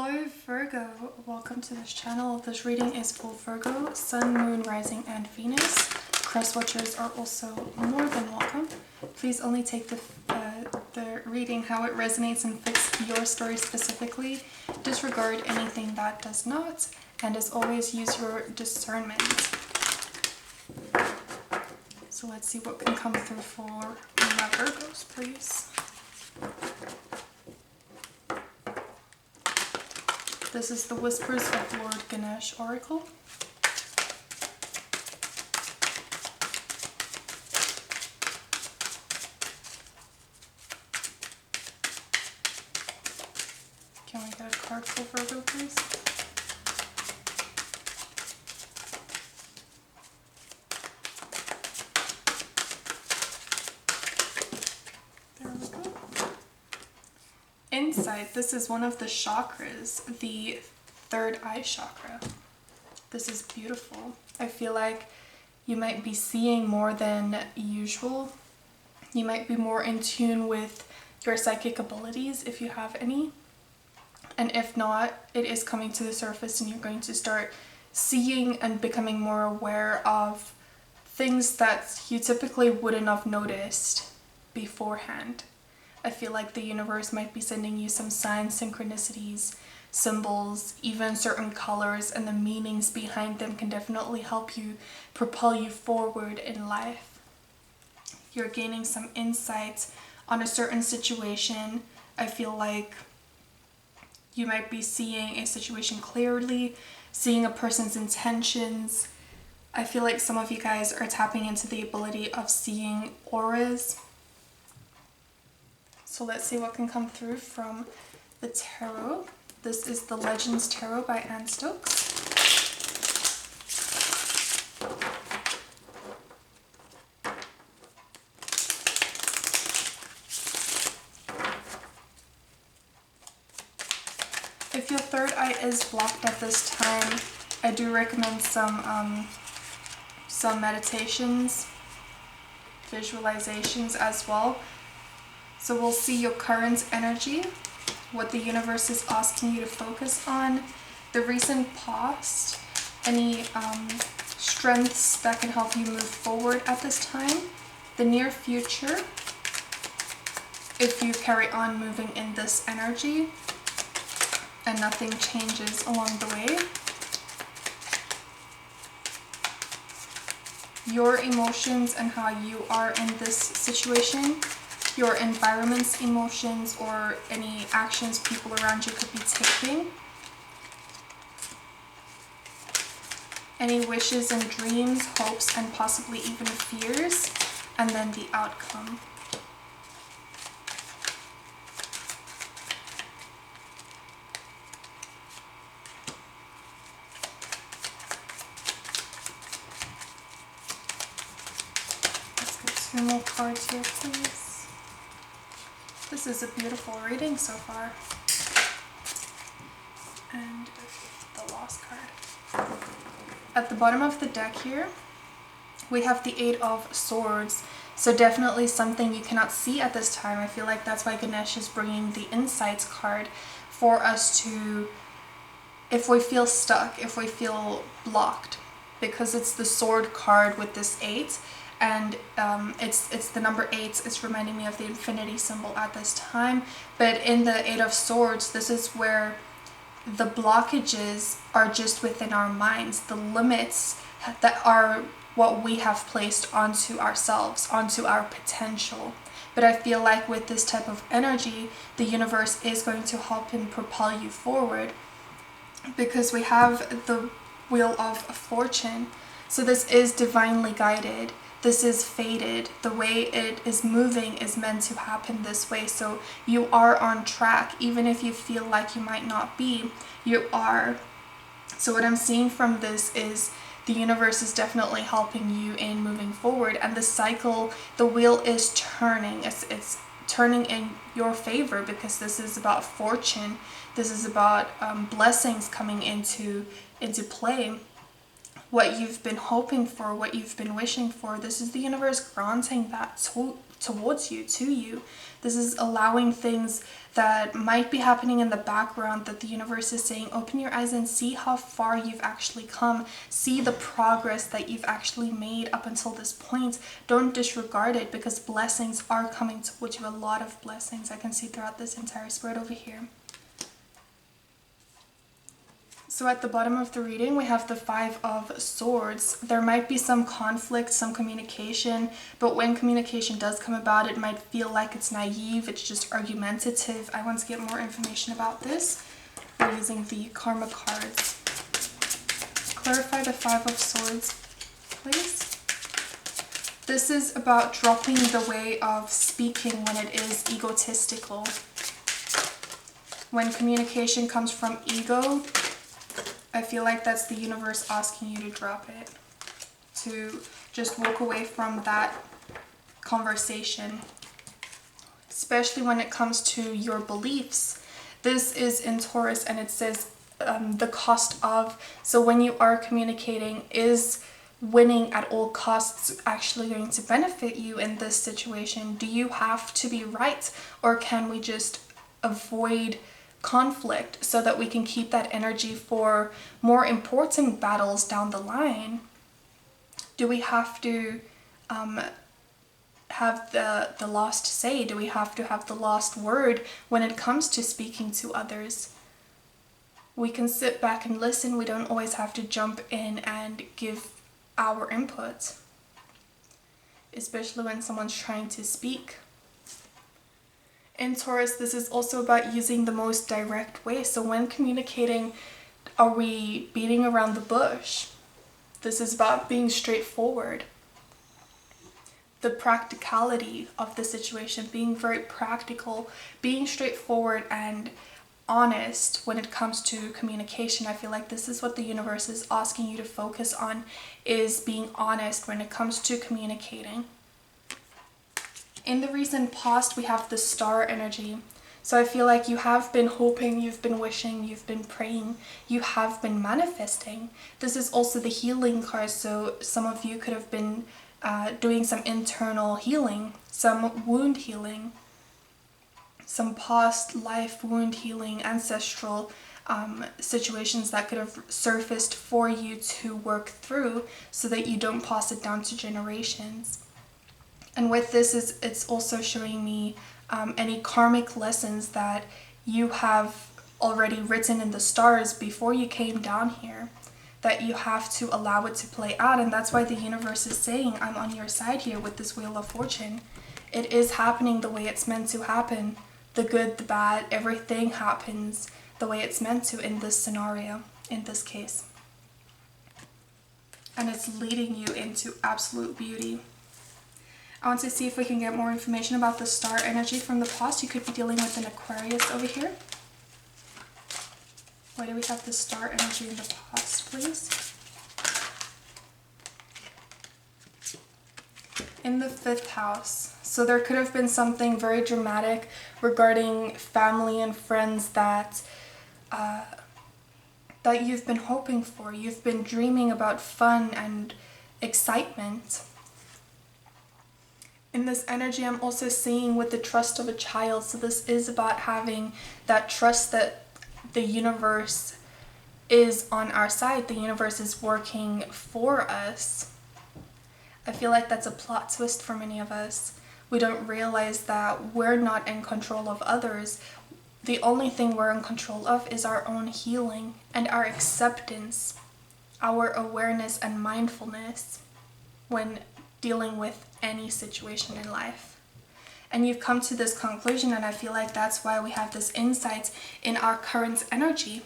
Hello Virgo, welcome to this channel. This reading is for Virgo, Sun, Moon, Rising and Venus. Cross watchers are also more than welcome. Please only take the reading how it resonates and fits your story specifically. Disregard anything that does not, and as always use your discernment. So let's see what can come through for my Virgos, please. This is the Whispers of Lord Ganesh Oracle. Can we get a card for Virgo, please? There we go. Insight. This is one of the chakras, the third eye chakra. This is beautiful. I feel like you might be seeing more than usual. You might be more in tune with your psychic abilities if you have any. And if not, it is coming to the surface and you're going to start seeing and becoming more aware of things that you typically wouldn't have noticed beforehand. I feel like the universe might be sending you some signs, synchronicities, symbols, even certain colors, and the meanings behind them can definitely help you propel you forward in life. You're gaining some insights on a certain situation. I feel like you might be seeing a situation clearly, seeing a person's intentions. I feel like some of you guys are tapping into the ability of seeing auras. So let's see what can come through from the tarot. This is the Legends Tarot by Anne Stokes. If your third eye is blocked at this time, I do recommend some meditations, visualizations as well. So we'll see your current energy, what the universe is asking you to focus on, the recent past, any strengths that can help you move forward at this time, the near future, if you carry on moving in this energy and nothing changes along the way, your emotions and how you are in this situation, your environment's emotions, or any actions people around you could be taking, any wishes and dreams, hopes, and possibly even fears, and then the outcome. Let's get 2 more cards here, please. This is a beautiful reading so far. And the last card. At the bottom of the deck here, we have the 8 of Swords. So definitely something you cannot see at this time. I feel like that's why Ganesh is bringing the Insights card for us to, if we feel stuck, if we feel blocked, because it's the Sword card with this 8. And it's the number 8. It's reminding me of the infinity symbol at this time. But in the 8 of Swords, this is where the blockages are just within our minds, the limits that are what we have placed onto ourselves, onto our potential. But I feel like with this type of energy, the universe is going to help and propel you forward, because we have the Wheel of Fortune. So this is divinely guided. This is fated. The way it is moving is meant to happen this way. So you are on track. Even if you feel like you might not be, you are. So what I'm seeing from this is the universe is definitely helping you in moving forward. And the cycle, the wheel is turning. It's turning in your favor, because this is about fortune. This is about blessings coming into play. What you've been hoping for, what you've been wishing for, this is the universe granting that towards you, to you. This is allowing things that might be happening in the background that the universe is saying, open your eyes and see how far you've actually come. See the progress that you've actually made up until this point. Don't disregard it, because blessings are coming towards you. A lot of blessings I can see throughout this entire spread over here. So at the bottom of the reading, we have the Five of Swords. There might be some conflict, some communication, but when communication does come about, it might feel like it's naive, it's just argumentative. I want to get more information about this. We're using the Karma cards. Clarify the Five of Swords, please. This is about dropping the way of speaking when it is egotistical. When communication comes from ego, I feel like that's the universe asking you to drop it, to just walk away from that conversation, especially when it comes to your beliefs. This is in Taurus, and it says the cost of. So when you are communicating, is winning at all costs actually going to benefit you in this situation? Do you have to be right, or can we just avoid conflict so that we can keep that energy for more important battles down the line? Do we have to have the last say? Do we have to have the last word when it comes to speaking to others? We can sit back and listen. We don't always have to jump in and give our input, especially when someone's trying to speak. In Taurus, this is also about using the most direct way. So when communicating, are we beating around the bush? This is about being straightforward. The practicality of the situation, being very practical, being straightforward and honest when it comes to communication. I feel like this is what the universe is asking you to focus on, is being honest when it comes to communicating. In the recent past, we have the Star energy. So I feel like you have been hoping, you've been wishing, you've been praying, you have been manifesting. This is also the healing card, so some of you could have been doing some internal healing, some wound healing, some past life wound healing, ancestral situations that could have surfaced for you to work through so that you don't pass it down to generations. And with this, it's also showing me any karmic lessons that you have already written in the stars before you came down here, that you have to allow it to play out. And that's why the universe is saying, I'm on your side here with this Wheel of Fortune. It is happening the way it's meant to happen. The good, the bad, everything happens the way it's meant to in this scenario, in this case. And it's leading you into absolute beauty. I want to see if we can get more information about the Star energy from the past. You could be dealing with an Aquarius over here. Why do we have the Star energy in the past, please? In the 5th house. So there could have been something very dramatic regarding family and friends that you've been hoping for. You've been dreaming about fun and excitement. In this energy, I'm also seeing with the trust of a child. So this is about having that trust that the universe is on our side. The universe is working for us. I feel like that's a plot twist for many of us. We don't realize that we're not in control of others. The only thing we're in control of is our own healing and our acceptance, our awareness and mindfulness when dealing with any situation in life. And you've come to this conclusion, and I feel like that's why we have this insight in our current energy,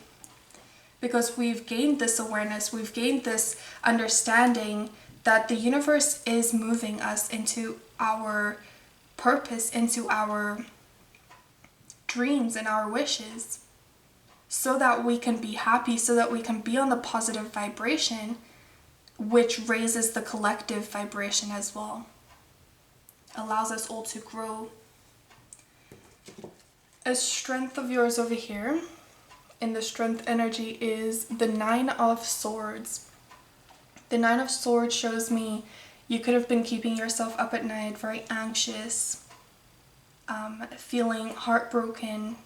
because we've gained this awareness, we've gained this understanding that the universe is moving us into our purpose, into our dreams and our wishes, so that we can be happy, so that we can be on the positive vibration, which raises the collective vibration as well. Allows us all to grow. A strength of yours over here in the strength energy is the 9 of Swords. The 9 of Swords shows me You could have been keeping yourself up at night, very anxious, feeling heartbroken,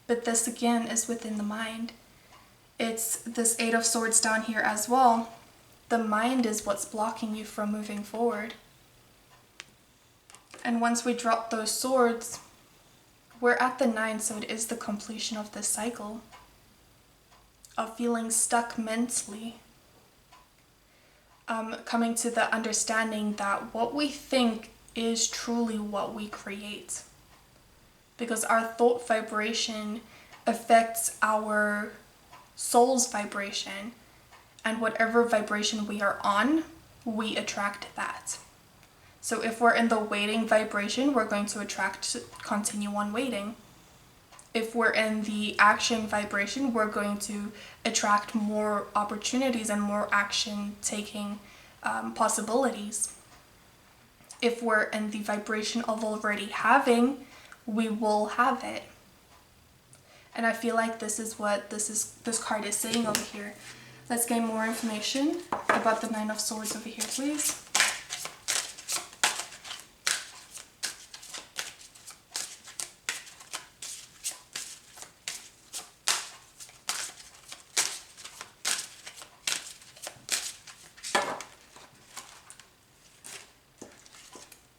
but this again is within the mind. It's this Eight of Swords down here as well. The mind is what's blocking you from moving forward. And once we drop those swords, we're at the 9, so it is the completion of this cycle of feeling stuck mentally. Coming to the understanding that what we think is truly what we create. Because our thought vibration affects our soul's vibration. And whatever vibration we are on, we attract that. So if we're in the waiting vibration, we're going to continue on waiting. If we're in the action vibration, we're going to attract more opportunities and more action-taking possibilities. If we're in the vibration of already having, we will have it. And I feel like this is what this card is saying over here. Let's get more information about the 9 of Swords over here, please.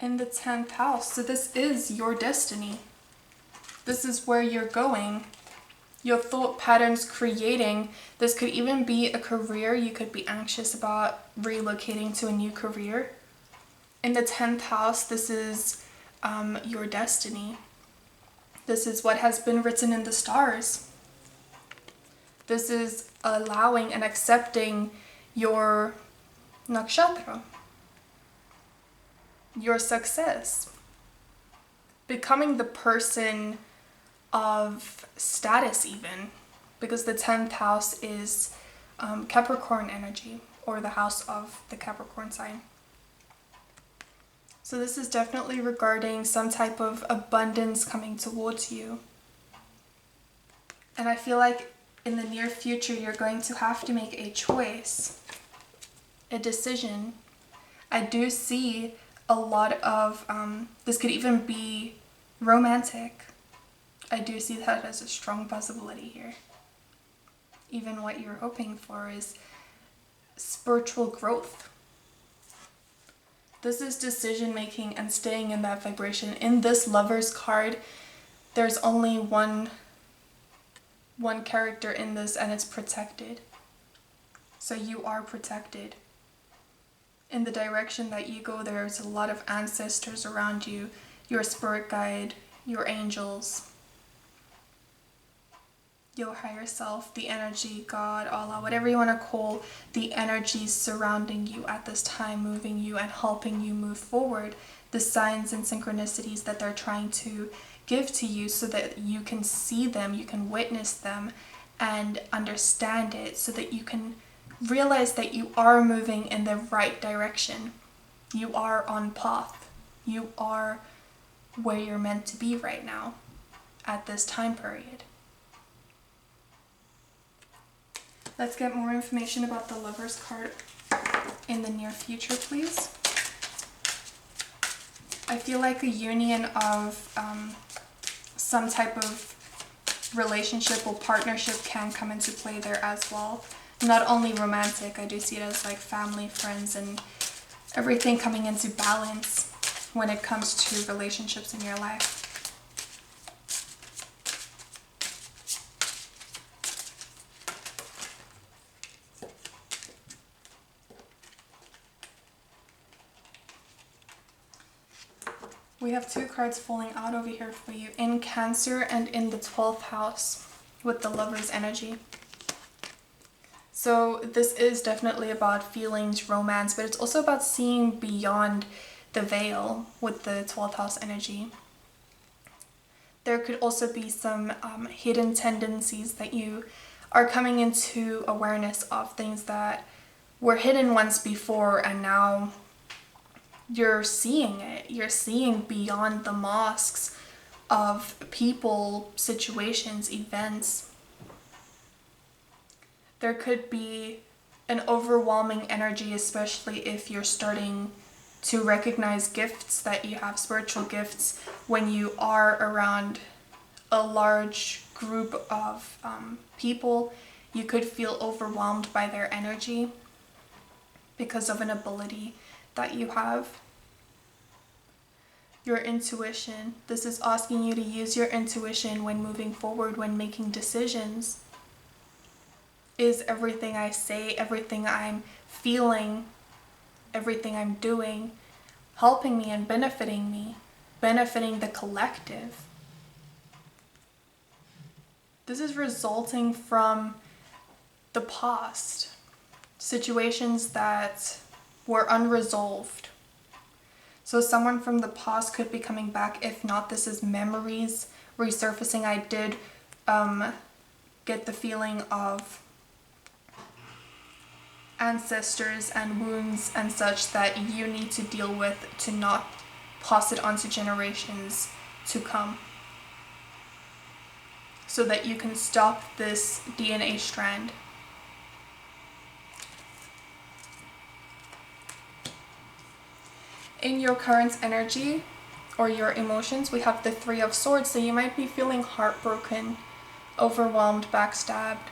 In the 10th house, so this is your destiny. This is where you're going. Your thought patterns creating. This could even be a career. You could be anxious about relocating to a new career. In the 10th house, this is your destiny. This is what has been written in the stars. This is allowing and accepting your nakshatra, your success, becoming the person of status even, because the 10th house is Capricorn energy, or the house of the Capricorn sign. So this is definitely regarding some type of abundance coming towards you. And I feel like in the near future, you're going to have to make a choice, a decision. I do see a lot of, this could even be romantic. I do see that as a strong possibility here. Even what you're hoping for is spiritual growth. This is decision making and staying in that vibration. In this Lovers card, there's only one character in this, and it's protected. So you are protected. In the direction that you go, there's a lot of ancestors around you, your spirit guide, your angels, your higher self, the energy, God, Allah, whatever you want to call the energies surrounding you at this time, moving you and helping you move forward, the signs and synchronicities that they're trying to give to you so that you can see them, you can witness them and understand it, so that you can realize that you are moving in the right direction. You are on path. You are where you're meant to be right now at this time period. Let's get more information about the Lovers card in the near future, please. I feel like a union of some type of relationship or partnership can come into play there as well. Not only romantic, I do see it as like family, friends, and everything coming into balance when it comes to relationships in your life. We have 2 cards falling out over here for you in Cancer and in the 12th house with the Lovers energy. So this is definitely about feelings, romance, but it's also about seeing beyond the veil with the 12th house energy. There could also be some hidden tendencies that you are coming into awareness of, things that were hidden once before and now you're seeing it. You're seeing beyond the masks of people, situations, events. There could be an overwhelming energy, especially if you're starting to recognize gifts that you have, spiritual gifts, when you are around a large group of people. You could feel overwhelmed by their energy because of an ability that you have. Your intuition. This is asking you to use your intuition when moving forward, when making decisions. Is everything I say, everything I'm feeling, everything I'm doing helping me and benefiting me, benefiting the collective? This is resulting from the past, situations that were unresolved. So someone from the past could be coming back. If not, this is memories resurfacing. I did get the feeling of ancestors and wounds and such that you need to deal with to not pass it on to generations to come, so that you can stop this DNA strand. In your current energy or your emotions, we have the Three of Swords. So you might be feeling heartbroken, overwhelmed, backstabbed.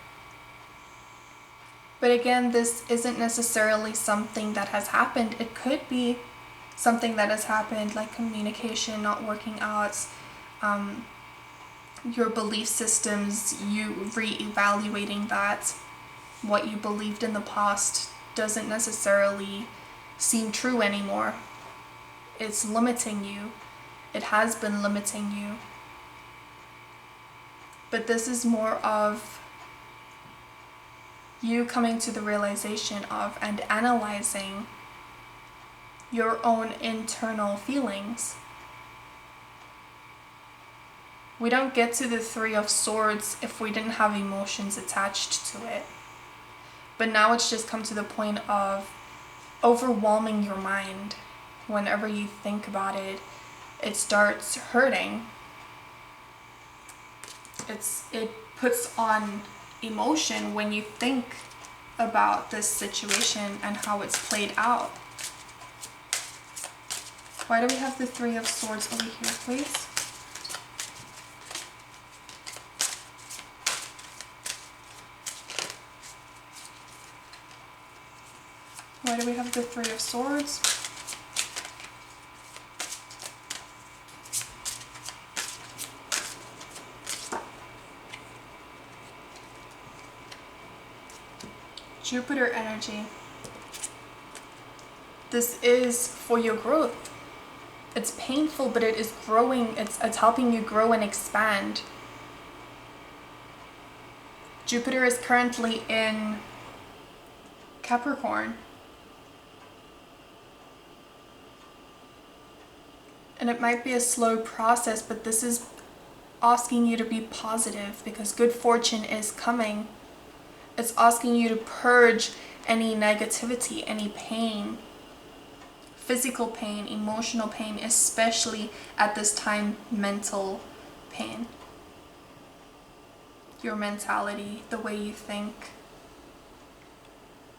But again, this isn't necessarily something that has happened. It could be something that has happened, like communication not working out, your belief systems, you re-evaluating that. What you believed in the past doesn't necessarily seem true anymore. It's limiting you. It has been limiting you. But this is more of you coming to the realization of and analyzing your own internal feelings. We don't get to the Three of Swords if we didn't have emotions attached to it. But now it's just come to the point of overwhelming your mind. Whenever you think about it, it starts hurting. It puts on emotion when you think about this situation and how it's played out. Why do we have the Three of Swords over here, please? Why do we have the Three of Swords? Jupiter energy. This is for your growth. It's painful, but it is growing. It's helping you grow and expand. Jupiter is currently in Capricorn. And it might be a slow process, but this is asking you to be positive because good fortune is coming. It's asking you to purge any negativity, any pain, physical pain, emotional pain, especially at this time, mental pain. Your mentality, the way you think.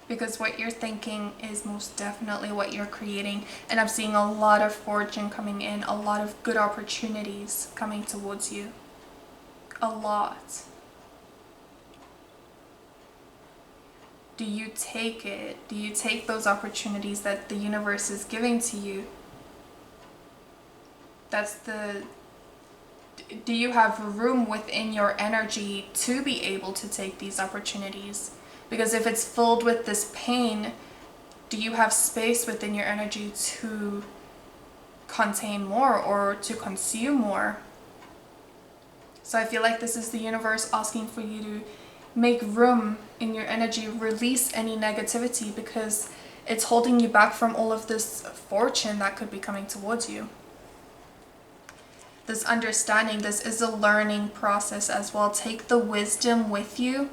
Because what you're thinking is most definitely what you're creating. And I'm seeing a lot of fortune coming in, a lot of good opportunities coming towards you. A lot. Do you take it? Do you take those opportunities that the universe is giving to you? Do you have room within your energy to be able to take these opportunities? Because if it's filled with this pain, do you have space within your energy to contain more or to consume more? So I feel like this is the universe asking for you to make room in your energy, release any negativity, because it's holding you back from all of this fortune that could be coming towards you. This understanding, this is a learning process as well. Take the wisdom with you.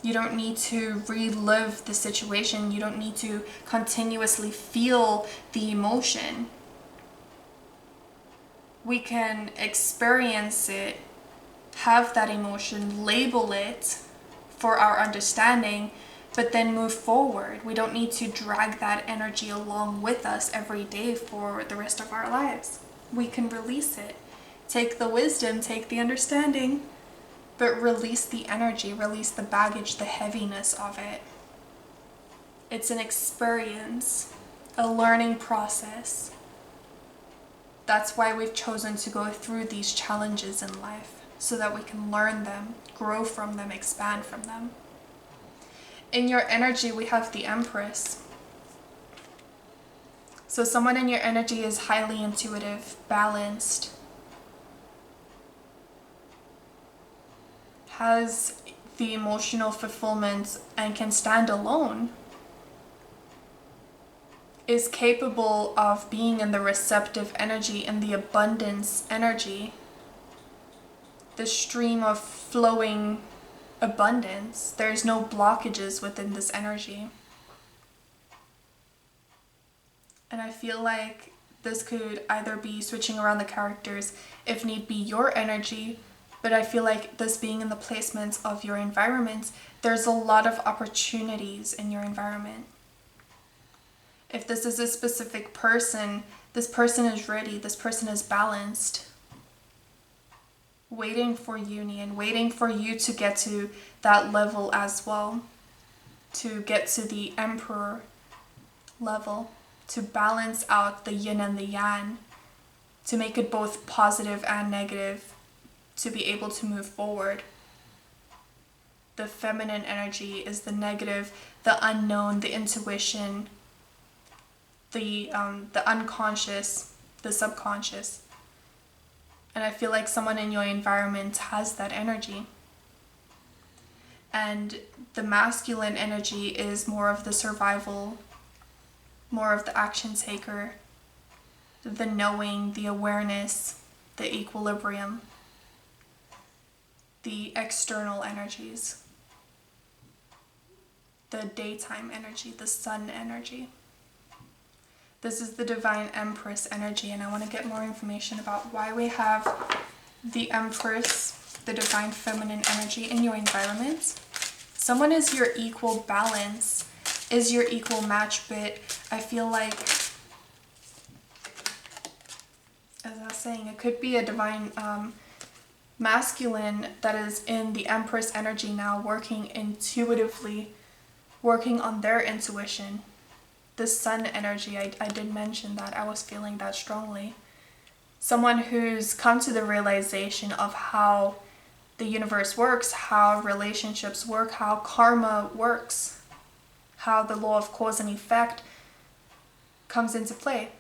You don't need to relive the situation. You don't need to continuously feel the emotion. We can experience it, have that emotion, label it for our understanding, but then move forward. We don't need to drag that energy along with us every day for the rest of our lives. We can release it. Take the wisdom, take the understanding, but release the energy, release the baggage, the heaviness of it. It's an experience, a learning process. That's why we've chosen to go through these challenges in life, so that we can learn them, grow from them, expand from them. In your energy, we have the Empress. So someone in your energy is highly intuitive, balanced, has the emotional fulfillment and can stand alone, is capable of being in the receptive energy and the abundance energy, the stream of flowing abundance. There's no blockages within this energy. And I feel like this could either be switching around the characters, if need be your energy, but I feel like this being in the placements of your environment, there's a lot of opportunities in your environment. If this is a specific person, this person is ready, this person is balanced, waiting for union, waiting for you to get to that level as well, to get to the Emperor level, to balance out the yin and the yang, to make it both positive and negative, to be able to move forward. The feminine energy is the negative, the unknown, the intuition, the unconscious, the subconscious. And I feel like someone in your environment has that energy. And the masculine energy is more of the survival, more of the action taker, the knowing, the awareness, the equilibrium, the external energies, the daytime energy, the sun energy. This is the Divine Empress energy, and I want to get more information about why we have the Empress, the Divine Feminine energy in your environment. Someone is your equal balance, is your equal match, but I feel like, as I was saying, it could be a Divine Masculine that is in the Empress energy now, working intuitively, working on their intuition. The Sun energy, I did mention that, I was feeling that strongly. Someone who's come to the realization of how the universe works, how relationships work, how karma works, how the law of cause and effect comes into play.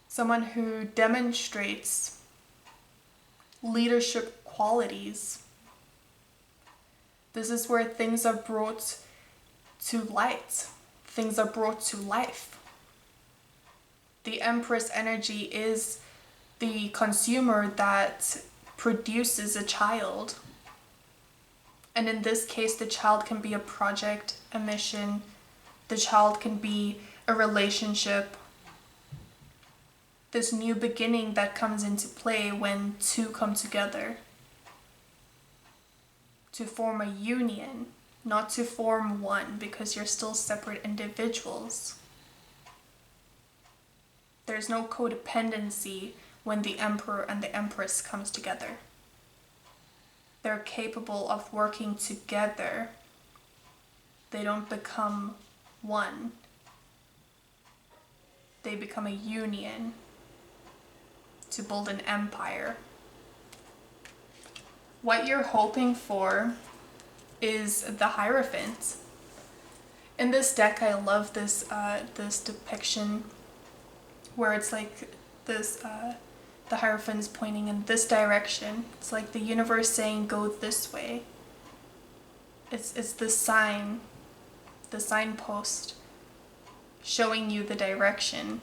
Someone who demonstrates leadership qualities. This is where things are brought to light. Things are brought to life. The Empress energy is the consumer that produces a child. And in this case, the child can be a project, a mission. The child can be a relationship. This new beginning that comes into play when two come together to form a union. Not to form one, because you're still separate individuals. There's no codependency when the Emperor and the Empress comes together. They're capable of working together. They don't become one. They become a union to build an empire. What you're hoping for is the Hierophant. In this deck, I love this this depiction where it's like this the Hierophant is pointing in this direction. It's like the universe saying, go this way. It's the sign, the signpost showing you the direction.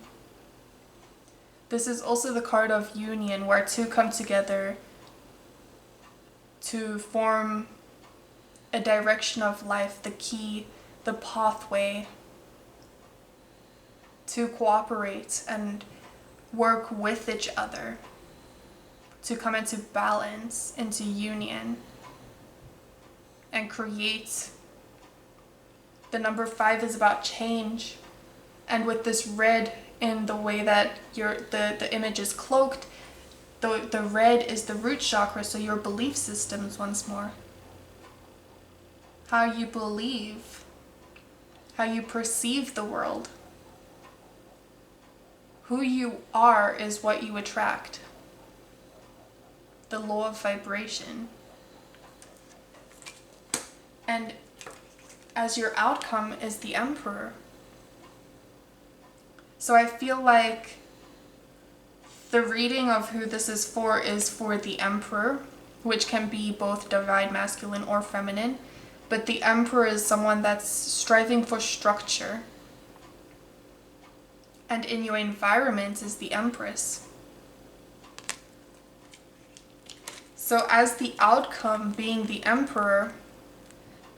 This is also the card of union, where two come together to form a direction of life, the key, the pathway, to cooperate and work with each other, to come into balance, into union. and create. The number 5 is about change. And with this red in the way that the image is cloaked, the red is the root chakra, so your belief systems once more. How you believe, how you perceive the world. Who you are is what you attract. The law of vibration. And as your outcome is the Emperor. So I feel like the reading of who this is for the Emperor, which can be both divine masculine or feminine. But the Emperor is someone that's striving for structure. And in your environment is the Empress. So as the outcome being the Emperor,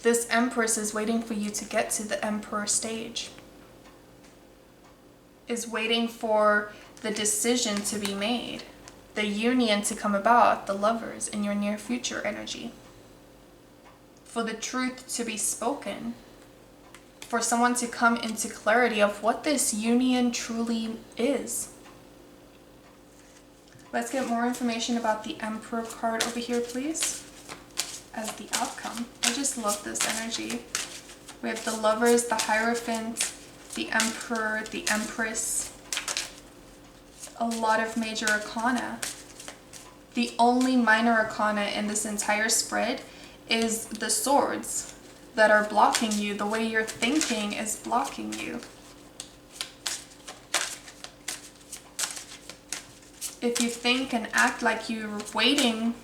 this Empress is waiting for you to get to the Emperor stage. Is waiting for the decision to be made, the union to come about, the lovers in your near future energy. For the truth to be spoken. For someone to come into clarity of what this union truly is. Let's get more information about the Emperor card over here, please. As the outcome. I just love this energy. We have the lovers, the Hierophant, the Emperor, the Empress. A lot of major arcana. The only minor arcana in this entire spread is the swords that are blocking you. The way you're thinking is blocking you. If you think and act like you're waiting,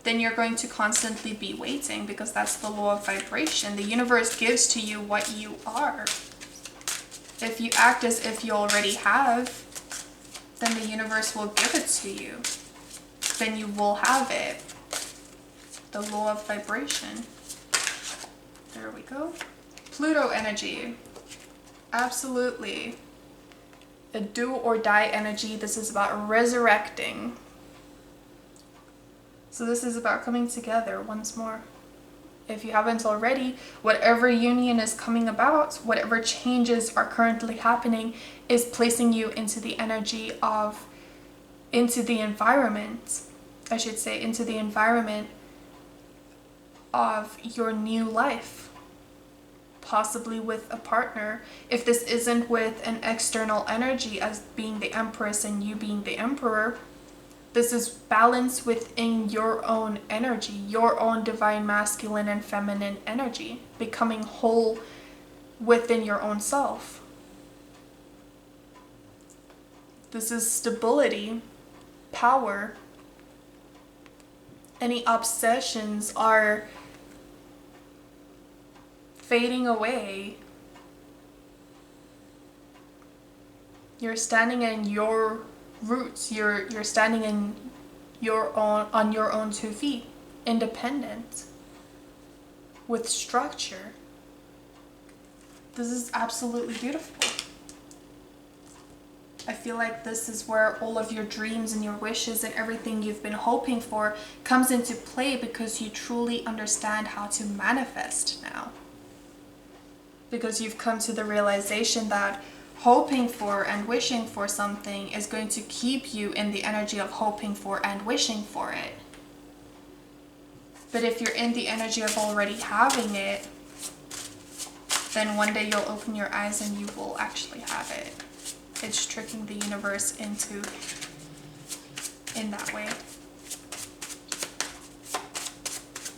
then you're going to constantly be waiting, because that's the law of vibration. The universe gives to you what you are. If you act as if you already have, then the universe will give it to you. Then you will have it. The law of vibration. There we go. Pluto energy. Absolutely. A do or die energy. This is about resurrecting. So this is about coming together once more. If you haven't already, whatever union is coming about, whatever changes are currently happening, is placing you into the energy of, into the environment, I should say, into the environment of your new life. Possibly with a partner. If this isn't with an external energy as being the Empress and you being the Emperor, this is balance within your own energy, your own divine masculine and feminine energy, becoming whole within your own self. This is stability, power. Any obsessions are fading away. You're standing in your roots. You're standing in your own, on your own 2 feet, independent, with structure. This is absolutely beautiful. I feel like this is where all of your dreams and your wishes and everything you've been hoping for comes into play, because you truly understand how to manifest now. Because you've come to the realization that hoping for and wishing for something is going to keep you in the energy of hoping for and wishing for it. But if you're in the energy of already having it, then one day you'll open your eyes and you will actually have it. It's tricking the universe into in that way.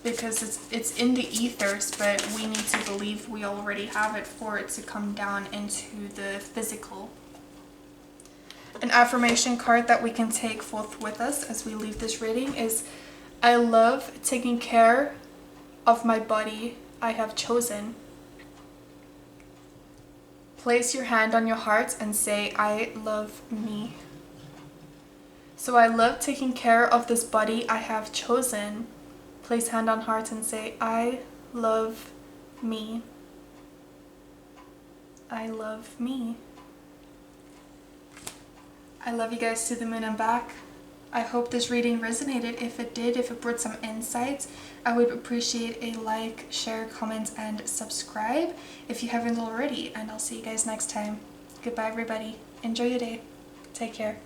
Because it's in the ethers, but we need to believe we already have it for it to come down into the physical. An affirmation card that we can take forth with us as we leave this reading is, I love taking care of my body I have chosen. Place your hand on your heart and say, I love me. So I love taking care of this body I have chosen. Place hand on heart and say, I love me. I love me. I love you guys to the moon and back. I hope this reading resonated. If it did, if it brought some insights, I would appreciate a like, share, comment, and subscribe if you haven't already. And I'll see you guys next time. Goodbye, everybody. Enjoy your day. Take care.